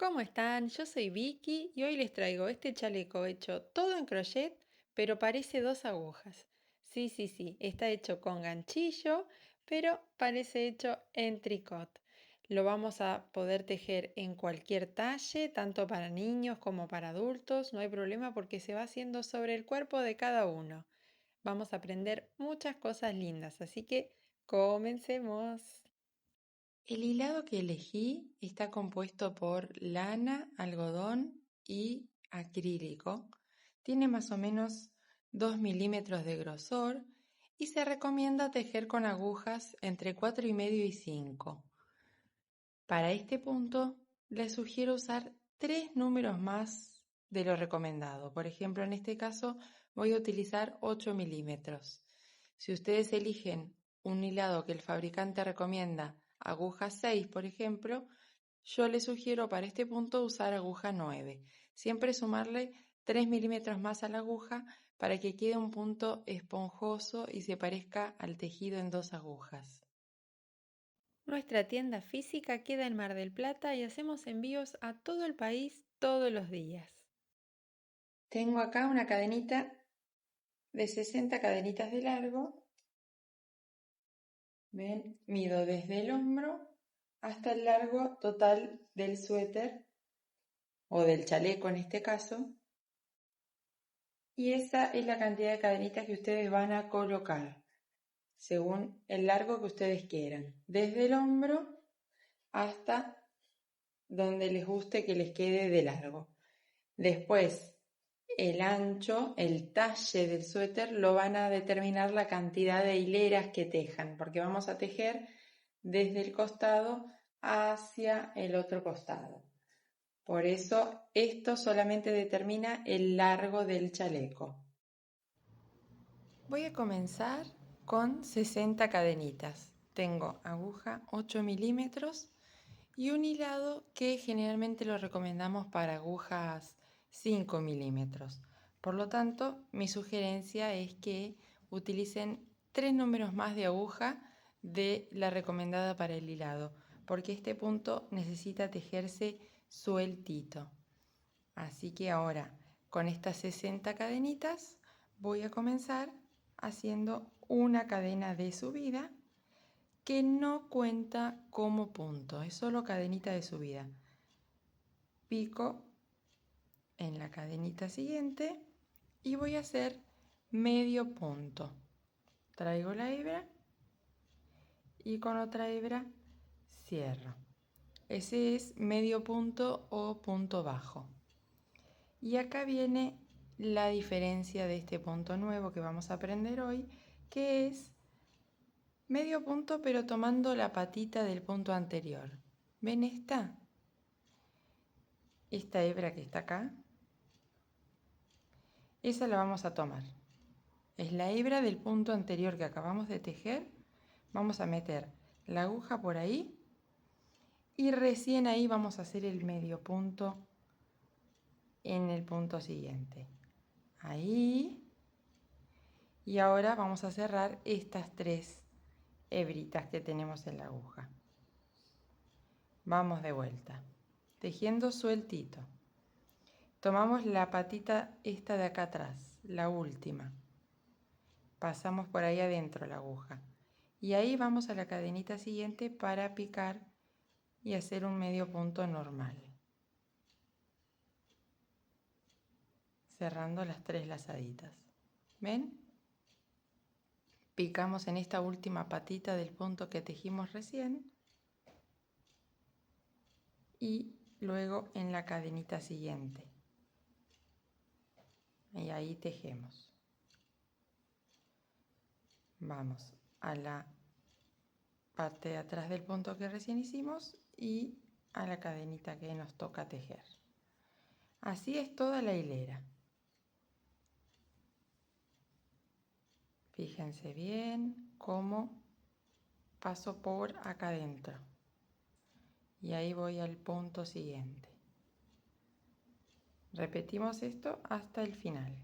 ¿Cómo están? Yo soy Vicky y hoy les traigo este chaleco hecho todo en crochet, pero parece dos agujas. Sí, sí, sí, está hecho con ganchillo, pero parece hecho en tricot. Lo vamos a poder tejer en cualquier talle, tanto para niños como para adultos, no hay problema porque se va haciendo sobre el cuerpo de cada uno. Vamos a aprender muchas cosas lindas, así que comencemos. El hilado que elegí está compuesto por lana, algodón y acrílico. Tiene más o menos 2 milímetros de grosor y se recomienda tejer con agujas entre 4,5 y 5. Para este punto, les sugiero usar 3 números más de lo recomendado. Por ejemplo, en este caso voy a utilizar 8 milímetros. Si ustedes eligen un hilado que el fabricante recomienda, aguja 6, por ejemplo, yo les sugiero para este punto usar aguja 9. Siempre sumarle 3 milímetros más a la aguja para que quede un punto esponjoso y se parezca al tejido en dos agujas. Nuestra tienda física queda en Mar del Plata y hacemos envíos a todo el país todos los días. Tengo acá una cadenita de 60 cadenitas de largo. ¿Ven? Mido desde el hombro hasta el largo total del suéter o del chaleco en este caso. Y esa es la cantidad de cadenitas que ustedes van a colocar según el largo que ustedes quieran. Desde el hombro hasta donde les guste que les quede de largo. Después, el ancho, el talle del suéter lo van a determinar la cantidad de hileras que tejan, porque vamos a tejer desde el costado hacia el otro costado. Por eso, esto solamente determina el largo del chaleco. Voy a comenzar con 60 cadenitas. Tengo aguja 8 milímetros y un hilado que generalmente lo recomendamos para agujas 5 milímetros. Por lo tanto, mi sugerencia es que utilicen 3 números más de aguja de la recomendada para el hilado, porque este punto necesita tejerse sueltito. Así que ahora, con estas 60 cadenitas, voy a comenzar haciendo una cadena de subida que no cuenta como punto, es solo cadenita de subida. Pico en la cadenita siguiente y voy a hacer medio punto. Traigo la hebra y con otra hebra cierro. Ese es medio punto o punto bajo. Y acá viene la diferencia de este punto nuevo que vamos a aprender hoy, que es medio punto pero tomando la patita del punto anterior. ¿Ven esta? Esta hebra que está acá, esa la vamos a tomar. Es la hebra del punto anterior que acabamos de tejer. Vamos a meter la aguja por ahí y recién ahí vamos a hacer el medio punto en el punto siguiente. Ahí. Y ahora vamos a cerrar estas 3 hebritas que tenemos en la aguja. Vamos de vuelta, tejiendo sueltito. Tomamos la patita esta de acá atrás, la última. Pasamos por ahí adentro la aguja. Y ahí vamos a la cadenita siguiente para picar y hacer un medio punto normal. Cerrando las 3 lazaditas. ¿Ven? Picamos en esta última patita del punto que tejimos recién. Y luego en la cadenita siguiente. Y ahí tejemos. Vamos a la parte de atrás del punto que recién hicimos y a la cadenita que nos toca tejer. Así es toda la hilera. Fíjense bien cómo paso por acá adentro. Y ahí voy al punto siguiente. Repetimos esto hasta el final.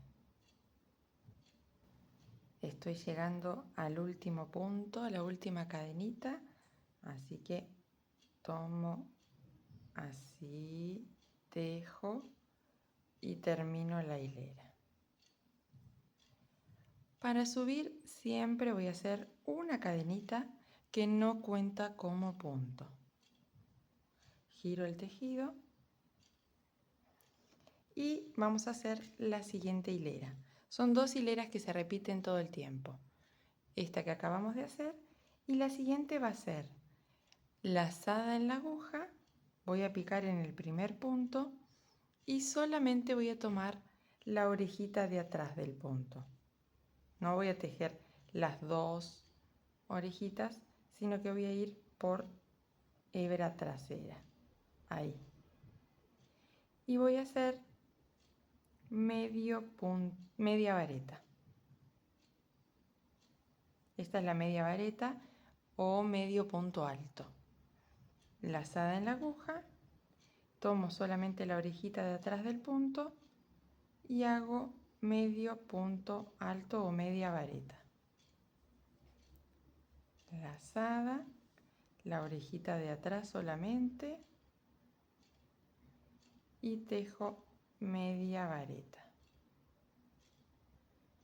Estoy llegando al último punto, a la última cadenita, así que tomo así tejo y termino la hilera. Para subir siempre voy a hacer una cadenita que no cuenta como punto. Giro el tejido y vamos a hacer la siguiente hilera. Son 2 hileras que se repiten todo el tiempo. Esta que acabamos de hacer y la siguiente va a ser lazada en la aguja. Voy a picar en el primer punto y solamente voy a tomar la orejita de atrás del punto. No voy a tejer las 2 orejitas, sino que voy a ir por hebra trasera. Ahí. Y voy a hacer media vareta. Esta es la media vareta o medio punto alto. Lazada en la aguja, tomo solamente la orejita de atrás del punto y hago medio punto alto o media vareta. Lazada, la orejita de atrás solamente y tejo media vareta.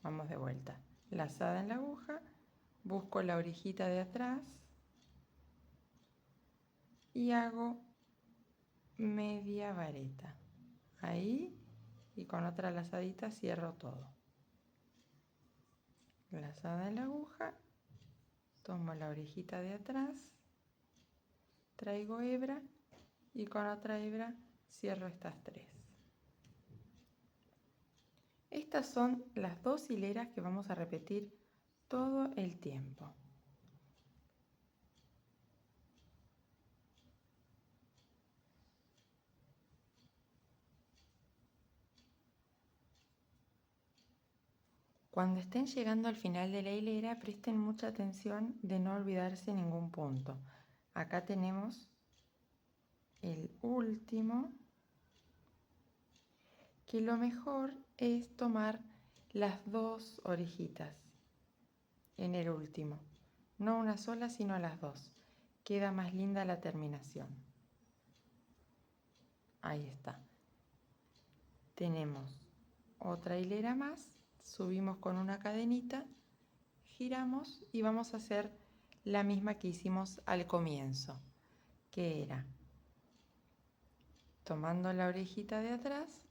Vamos de vuelta. Lazada en la aguja, busco la orejita de atrás y hago media vareta. Ahí, y con otra lazadita cierro todo. Lazada en la aguja, tomo la orejita de atrás, traigo hebra y con otra hebra cierro estas 3. Estas son las 2 hileras que vamos a repetir todo el tiempo. Cuando estén llegando al final de la hilera, presten mucha atención de no olvidarse ningún punto. Acá tenemos el último, que lo mejor es tomar las 2 orejitas en el último. No una sola, sino las 2. Queda más linda la terminación. Ahí está. Tenemos otra hilera más. Subimos con una cadenita, giramos y vamos a hacer la misma que hicimos al comienzo, que era tomando la orejita de atrás,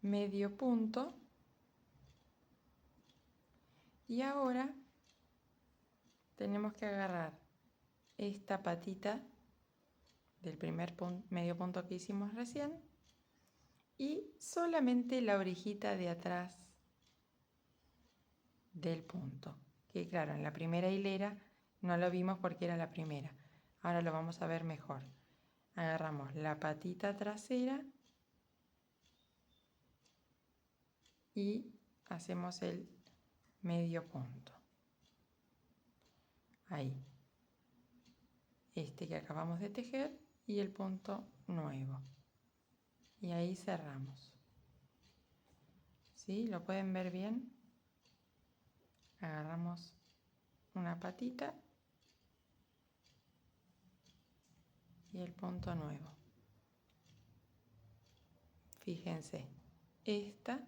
medio punto, y ahora tenemos que agarrar esta patita del primer medio punto que hicimos recién y solamente la orejita de atrás del punto, que claro, en la primera hilera no lo vimos porque era la primera. Ahora lo vamos a ver mejor. Agarramos la patita trasera y hacemos el medio punto. Ahí. Este que acabamos de tejer y el punto nuevo. Y ahí cerramos. ¿Sí? ¿Lo pueden ver bien? Agarramos una patita y el punto nuevo. Fíjense, esta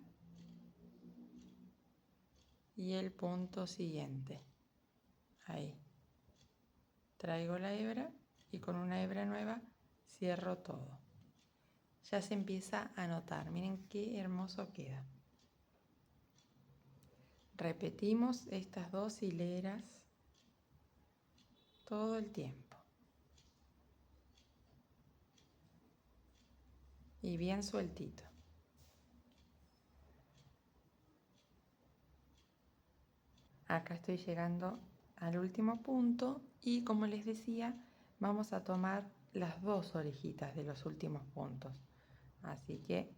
y el punto siguiente. Ahí. Traigo la hebra y con una hebra nueva cierro todo. Ya se empieza a notar. Miren qué hermoso queda. Repetimos estas 2 hileras todo el tiempo. Y bien sueltito. Acá estoy llegando al último punto y como les decía, vamos a tomar las 2 orejitas de los últimos puntos. Así que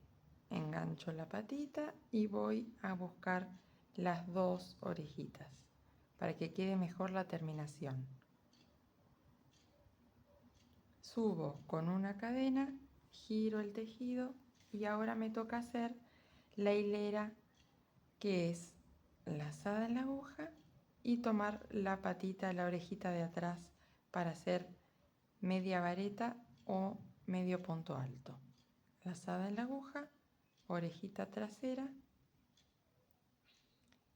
engancho la patita y voy a buscar las 2 orejitas para que quede mejor la terminación. Subo con una cadena, giro el tejido y ahora me toca hacer la hilera que es lazada en la aguja y tomar la patita, la orejita de atrás para hacer media vareta o medio punto alto. Lazada en la aguja, orejita trasera.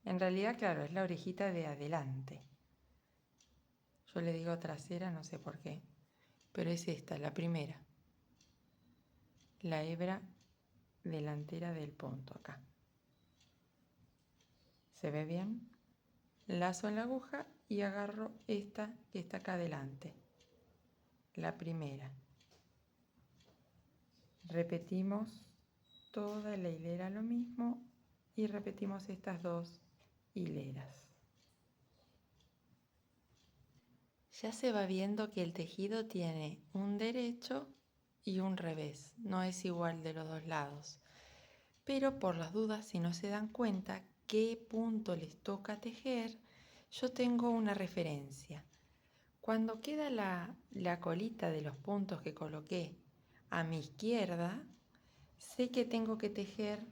En realidad, claro, es la orejita de adelante. Yo le digo trasera, no sé por qué, pero es esta, la primera. La hebra delantera del punto acá. ¿Se ve bien? Lazo en la aguja y agarro esta que está acá adelante. La primera. Repetimos toda la hilera lo mismo y repetimos estas dos hileras. Ya se va viendo que el tejido tiene un derecho y un revés, no es igual de los dos lados. Pero por las dudas, si no se dan cuenta qué punto les toca tejer, yo tengo una referencia. Cuando queda la colita de los puntos que coloqué a mi izquierda, sé que tengo que tejer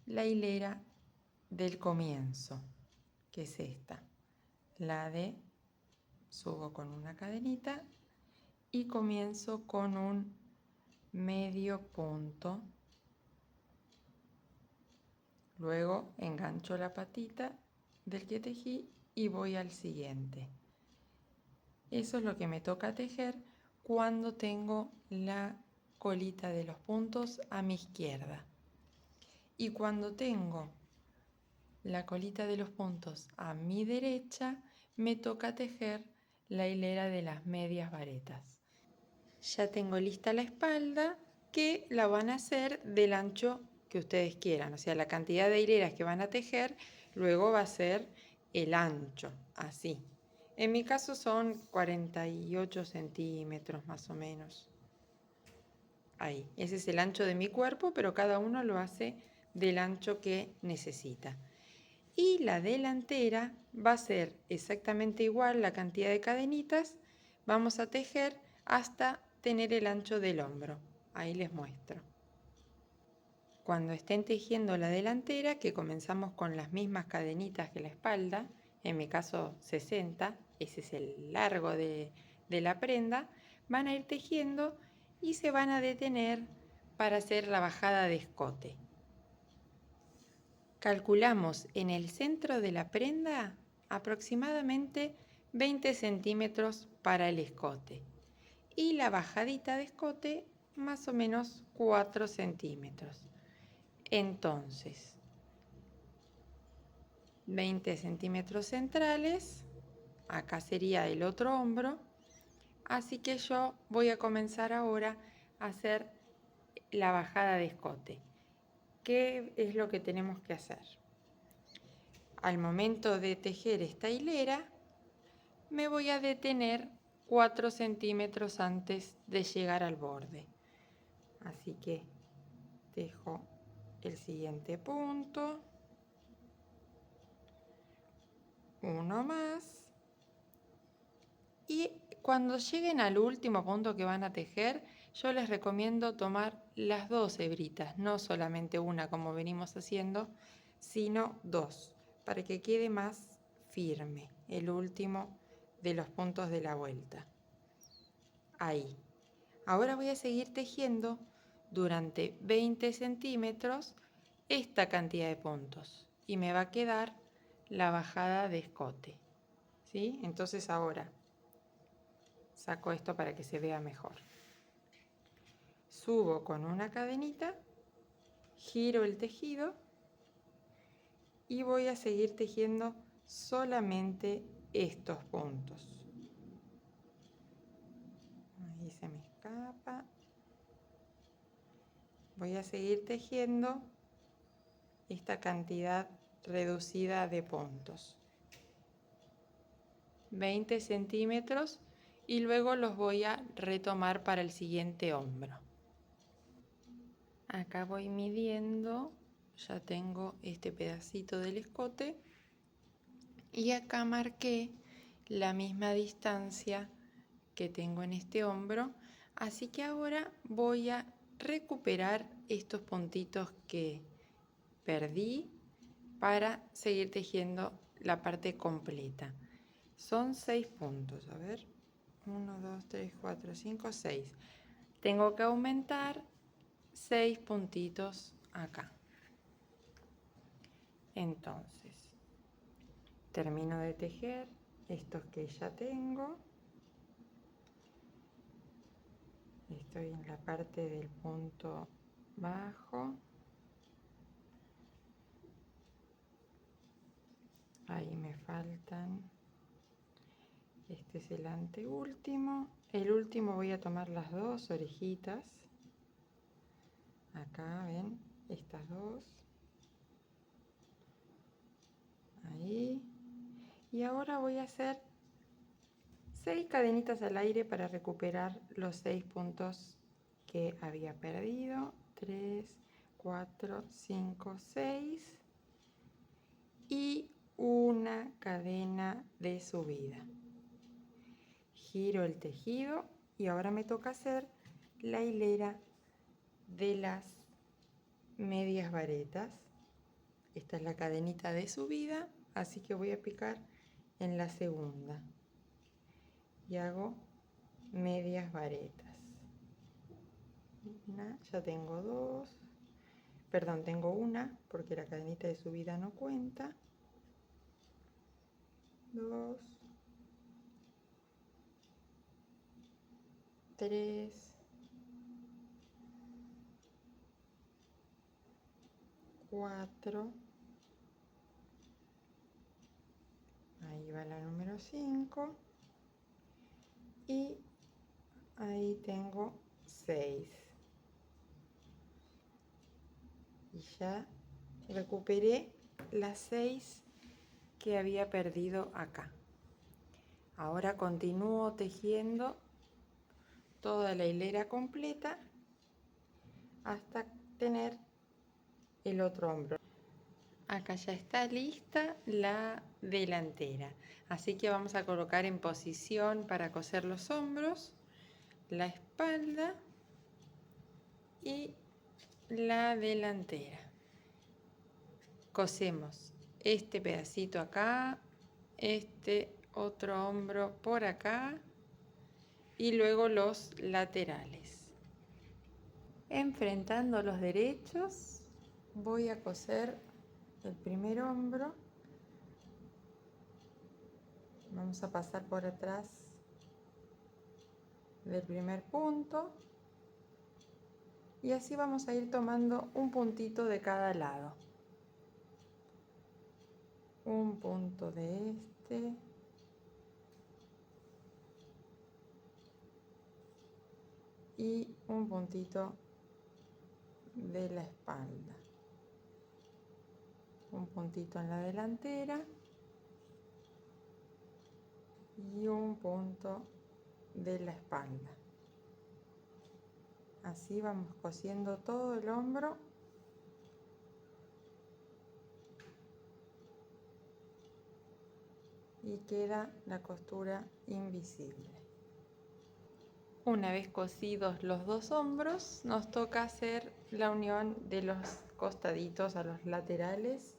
la hilera del comienzo, que es esta, la de subo con una cadenita y comienzo con un medio punto. Luego engancho la patita del que tejí y voy al siguiente. Eso es lo que me toca tejer cuando tengo la colita de los puntos a mi izquierda. Y cuando tengo la colita de los puntos a mi derecha, me toca tejer la hilera de las medias varetas. Ya tengo lista la espalda, que la van a hacer del ancho que ustedes quieran. O sea, la cantidad de hileras que van a tejer luego va a ser el ancho, así. En mi caso son 48 centímetros más o menos. Ahí, ese es el ancho de mi cuerpo, pero cada uno lo hace del ancho que necesita. Y la delantera va a ser exactamente igual la cantidad de cadenitas. Vamos a tejer hasta tener el ancho del hombro. Ahí les muestro. Cuando estén tejiendo la delantera, que comenzamos con las mismas cadenitas que la espalda, en mi caso 60, ese es el largo de la prenda, van a ir tejiendo y se van a detener para hacer la bajada de escote. Calculamos en el centro de la prenda aproximadamente 20 centímetros para el escote y la bajadita de escote más o menos 4 centímetros. Entonces, 20 centímetros centrales, acá sería el otro hombro, así que yo voy a comenzar ahora a hacer la bajada de escote. ¿Qué es lo que tenemos que hacer? Al momento de tejer esta hilera, me voy a detener 4 centímetros antes de llegar al borde. Así que tejo el siguiente punto, uno más, y cuando lleguen al último punto que van a tejer, yo les recomiendo tomar las dos hebritas, no solamente una como venimos haciendo, sino dos, para que quede más firme el último de los puntos de la vuelta. Ahí. Ahora voy a seguir tejiendo durante 20 centímetros esta cantidad de puntos y me va a quedar la bajada de escote. ¿Sí? Entonces ahora saco esto para que se vea mejor. Subo con una cadenita, giro el tejido y voy a seguir tejiendo solamente estos puntos. Ahí se me escapa. Voy a seguir tejiendo esta cantidad reducida de puntos. 20 centímetros y luego los voy a retomar para el siguiente hombro. Acá voy midiendo, ya tengo este pedacito del escote y acá marqué la misma distancia que tengo en este hombro, así que ahora voy a recuperar estos puntitos que perdí para seguir tejiendo la parte completa. Son 6 puntos, a ver. 1, 2, 3, 4, 5, 6. Tengo que aumentar 6 puntitos acá. Entonces, termino de tejer estos que ya tengo. Estoy en la parte del punto bajo. Ahí me faltan. Este es el anteúltimo. El último voy a tomar las dos orejitas. Acá, ven, estas dos. Ahí. Y ahora voy a hacer 6 cadenitas al aire para recuperar los 6 puntos que había perdido. 3, 4, 5, 6. Y una cadena de subida. Giro el tejido y ahora me toca hacer la hilera de las medias varetas. Esta es la cadenita de subida, así que voy a picar en la segunda y hago medias varetas. Una, ya tengo dos, perdón, tengo una porque la cadenita de subida no cuenta. 2, 3, 4, ahí va la número 5 y ahí tengo 6 y ya recuperé las 6 que había perdido acá. Ahora continúo tejiendo toda la hilera completa hasta tener el otro hombro. Acá ya está lista la delantera, así que vamos a colocar en posición para coser los hombros, la espalda y la delantera. Cosemos este pedacito acá, este otro hombro por acá y luego los laterales. Enfrentando los derechos, voy a coser el primer hombro. Vamos a pasar por atrás del primer punto y así vamos a ir tomando un puntito de cada lado. Un punto de este y un puntito de la espalda, un puntito en la delantera y un punto de la espalda. Así vamos cosiendo todo el hombro y queda la costura invisible. Una vez cosidos los dos hombros, nos toca hacer la unión de los costaditos a los laterales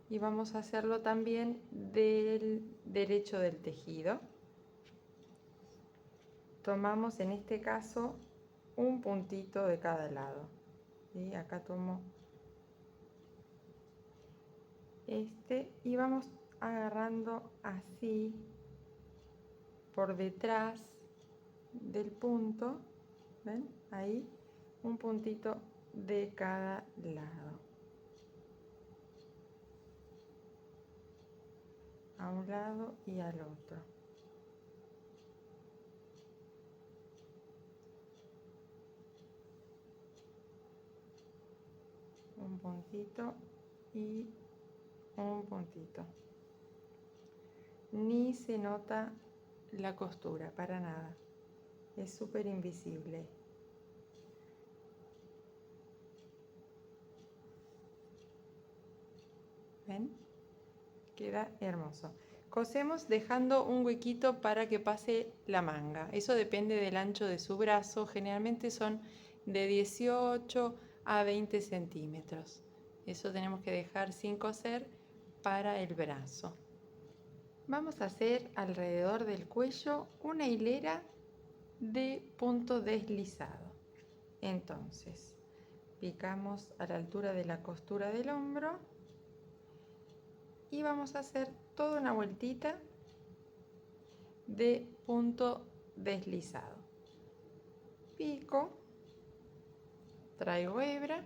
y vamos a hacerlo también del derecho del tejido. Tomamos en este caso un puntito de cada lado. ¿Sí? Acá tomo este y vamos agarrando así por detrás del punto, ¿ven? Ahí un puntito de cada lado, a un lado y al otro. Un puntito y un puntito. Ni se nota la costura para nada, es súper invisible. ¿Ven? Queda hermoso. Cosemos dejando un huequito para que pase la manga. Eso depende del ancho de su brazo. Generalmente son de 18 a 20 centímetros. Eso tenemos que dejar sin coser para el brazo. Vamos a hacer alrededor del cuello una hilera de punto deslizado. Entonces, picamos a la altura de la costura del hombro y vamos a hacer toda una vueltita de punto deslizado. Pico, traigo hebra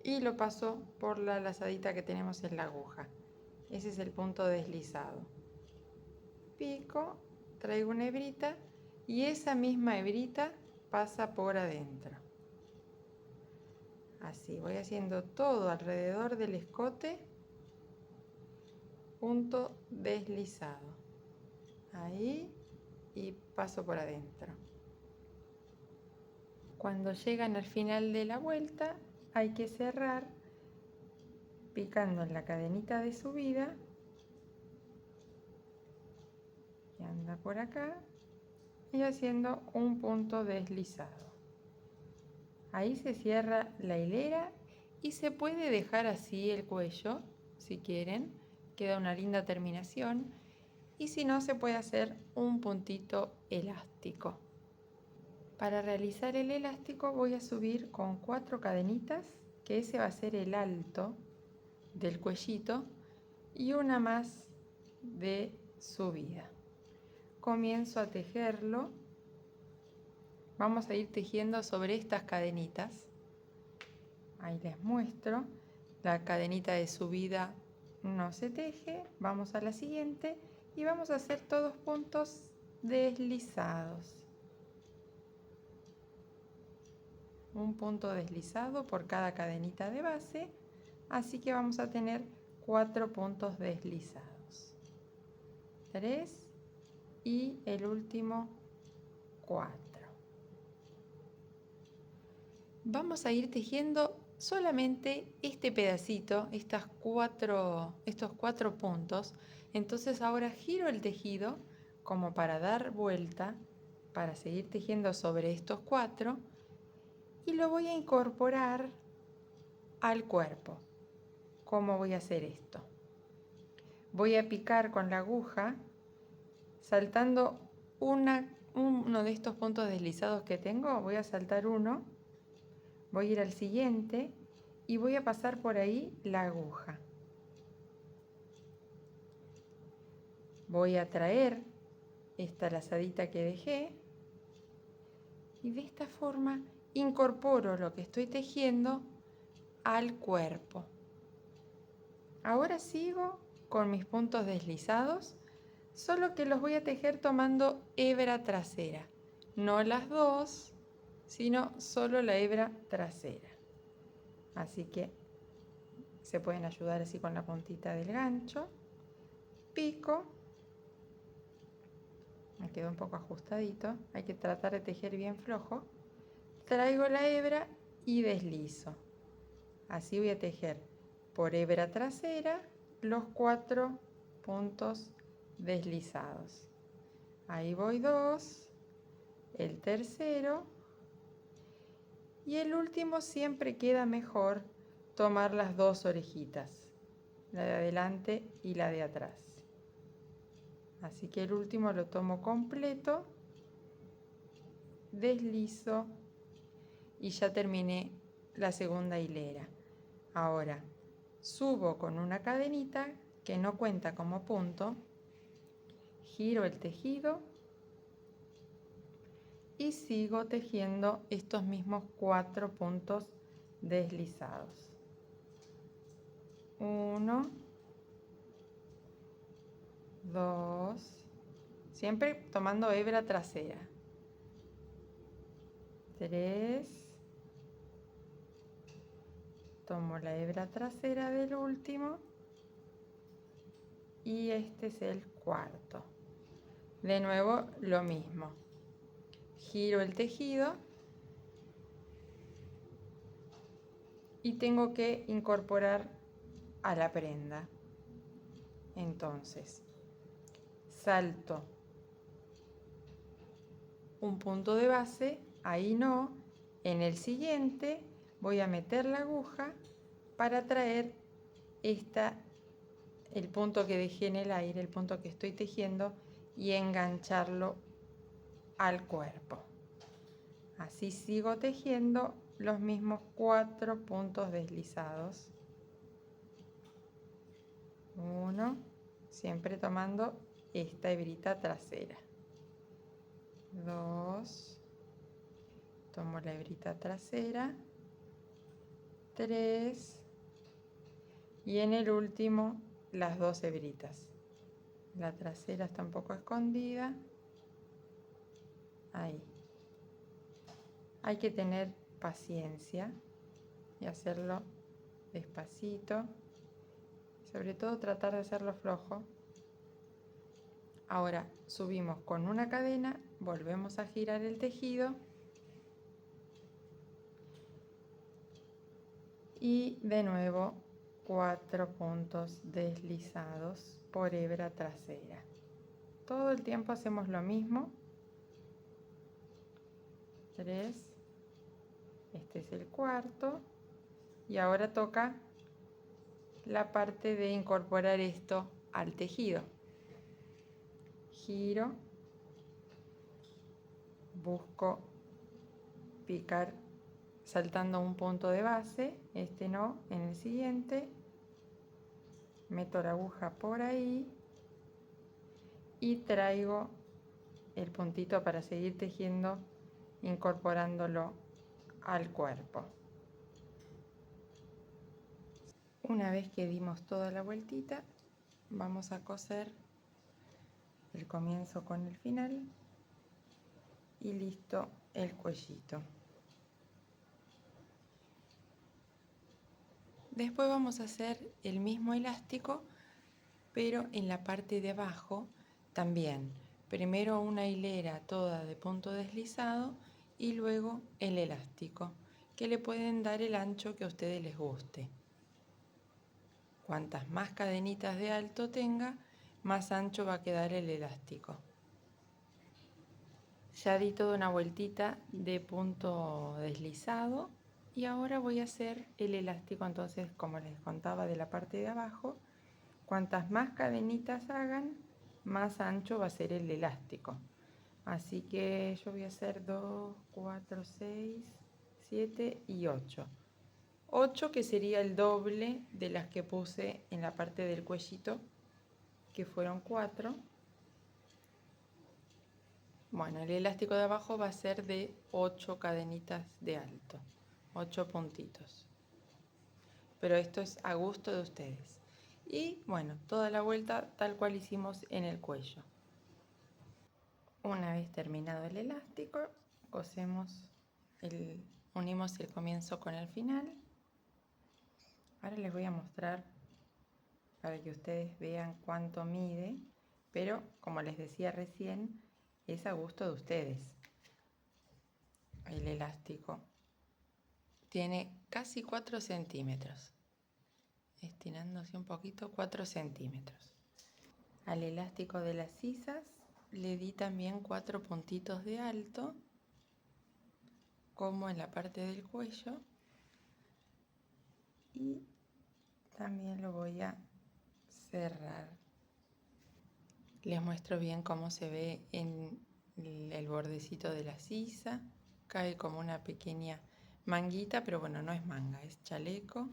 y lo paso por la lazadita que tenemos en la aguja. Ese es el punto deslizado. Pico, traigo una hebrita y esa misma hebrita pasa por adentro. Así voy haciendo todo alrededor del escote, punto deslizado. Ahí y paso por adentro. Cuando llegan al final de la vuelta hay que cerrar picando en la cadenita de subida que anda por acá y haciendo un punto deslizado. Ahí se cierra la hilera y se puede dejar así el cuello si quieren, queda una linda terminación, y si no se puede hacer un puntito elástico. Para realizar el elástico voy a subir con 4 cadenitas, que ese va a ser el alto del cuellito, y una más de subida. Comienzo a tejerlo. Vamos a ir tejiendo sobre estas cadenitas. Ahí les muestro. La cadenita de subida no se teje. Vamos a la siguiente y vamos a hacer todos puntos deslizados. Un punto deslizado por cada cadenita de base, así que vamos a tener 4 puntos deslizados, 3 y el último 4. Vamos a ir tejiendo solamente este pedacito, estos 4 puntos. Entonces ahora giro el tejido como para dar vuelta, para seguir tejiendo sobre estos 4, y lo voy a incorporar al cuerpo. ¿Cómo voy a hacer esto? Voy a picar con la aguja, saltando uno de estos puntos deslizados que tengo, voy a saltar uno, voy a ir al siguiente y voy a pasar por ahí la aguja. Voy a traer esta lazadita que dejé y de esta forma incorporo lo que estoy tejiendo al cuerpo. Ahora sigo con mis puntos deslizados, solo que los voy a tejer tomando hebra trasera, no las dos, sino solo la hebra trasera. Así que se pueden ayudar así con la puntita del gancho. Pico, me quedó un poco ajustadito, hay que tratar de tejer bien flojo. Traigo la hebra y deslizo. Así voy a tejer por hebra trasera los 4 puntos deslizados. Ahí voy 2, el tercero, y el último siempre queda mejor tomar las 2 orejitas, la de adelante y la de atrás. Así que el último lo tomo completo, deslizo y ya terminé la segunda hilera. Ahora subo con una cadenita que no cuenta como punto, giro el tejido y sigo tejiendo estos mismos 4 puntos deslizados. 1, 2, siempre tomando hebra trasera. 3, tomo la hebra trasera del último y este es el 4. De nuevo lo mismo, giro el tejido y tengo que incorporar a la prenda. Entonces salto un punto de base, ahí no, en el siguiente voy a meter la aguja para traer esta el punto que dejé en el aire, el punto que estoy tejiendo, y engancharlo al cuerpo. Así sigo tejiendo los mismos 4 puntos deslizados. 1, siempre tomando esta hebrita trasera. 2, tomo la hebrita trasera. 3, y en el último las 2 hebritas. La trasera está un poco escondida. Ahí. Hay que tener paciencia y hacerlo despacito. Sobre todo tratar de hacerlo flojo. Ahora subimos con una cadena, volvemos a girar el tejido y de nuevo 4 puntos deslizados por hebra trasera. Todo el tiempo hacemos lo mismo. 3, este es el cuarto, y ahora toca la parte de incorporar esto al tejido. Giro, busco picar saltando un punto de base, este no, en el siguiente, meto la aguja por ahí y traigo el puntito para seguir tejiendo, incorporándolo al cuerpo. Una vez que dimos toda la vueltita, vamos a coser el comienzo con el final y listo el cuellito. Después vamos a hacer el mismo elástico, pero en la parte de abajo también. Primero una hilera toda de punto deslizado y luego el elástico, que le pueden dar el ancho que a ustedes les guste. Cuantas más cadenitas de alto tenga, más ancho va a quedar el elástico. Ya di toda una vueltita de punto deslizado y ahora voy a hacer el elástico. Entonces, como les contaba, de la parte de abajo, cuantas más cadenitas hagan, más ancho va a ser el elástico. Así que yo voy a hacer 2, 4, 6, 7 y 8. 8 que sería el doble de las que puse en la parte del cuellito, que fueron 4. Bueno, el elástico de abajo va a ser de 8 cadenitas de alto, 8 puntitos. Pero esto es a gusto de ustedes. Y bueno, toda la vuelta tal cual hicimos en el cuello. Una vez terminado el elástico, unimos el comienzo con el final. Ahora les voy a mostrar para que ustedes vean cuánto mide, pero como les decía recién, es a gusto de ustedes. El elástico tiene casi 4 centímetros, estirándose un poquito, 4 centímetros. Al elástico de las sisas le di también 4 puntitos de alto, como en la parte del cuello, y también lo voy a cerrar. Les muestro bien cómo se ve en el bordecito de la sisa. Cae como una pequeña manguita, pero bueno, no es manga, es chaleco.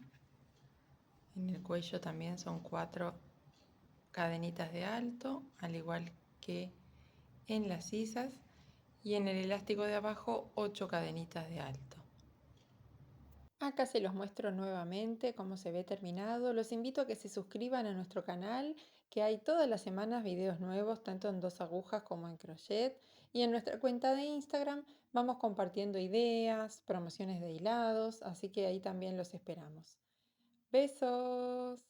En el cuello también son 4 cadenitas de alto, al igual que en las sisas. Y en el elástico de abajo 8 cadenitas de alto. Acá se los muestro nuevamente cómo se ve terminado. Los invito a que se suscriban a nuestro canal, que hay todas las semanas videos nuevos, tanto en 2 agujas como en crochet. Y en nuestra cuenta de Instagram vamos compartiendo ideas, promociones de hilados, así que ahí también los esperamos. Besos.